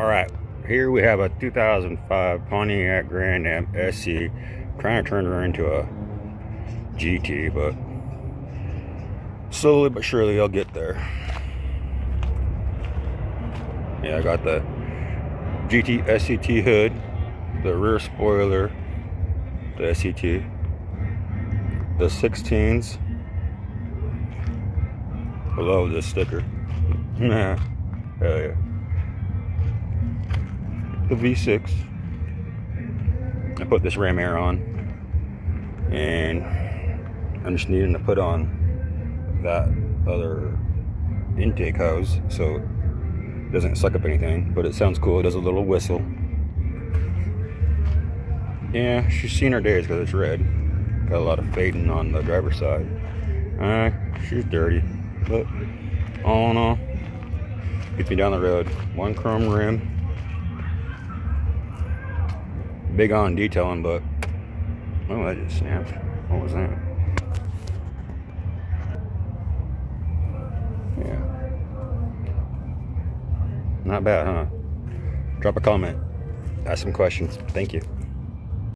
Alright, here we have a 2005 Pontiac Grand Am SC. Trying to turn her into a GT, but slowly but surely I'll get there. Yeah, I got the GT SCT hood, the rear spoiler, the SCT, the 16s. I love this sticker. Hell yeah. The V6. I put this ram air on, and I'm just needing to put on that other intake hose so it doesn't suck up anything, but it sounds cool. It does a little whistle. Yeah, she's seen her days because it's red. Got a lot of fading on the driver's side. She's dirty, but all in all, gets me down the road. One chrome rim. Big on detailing, but oh, that just snapped. What was that? Yeah, not bad, huh? Drop a comment, ask some questions. Thank you.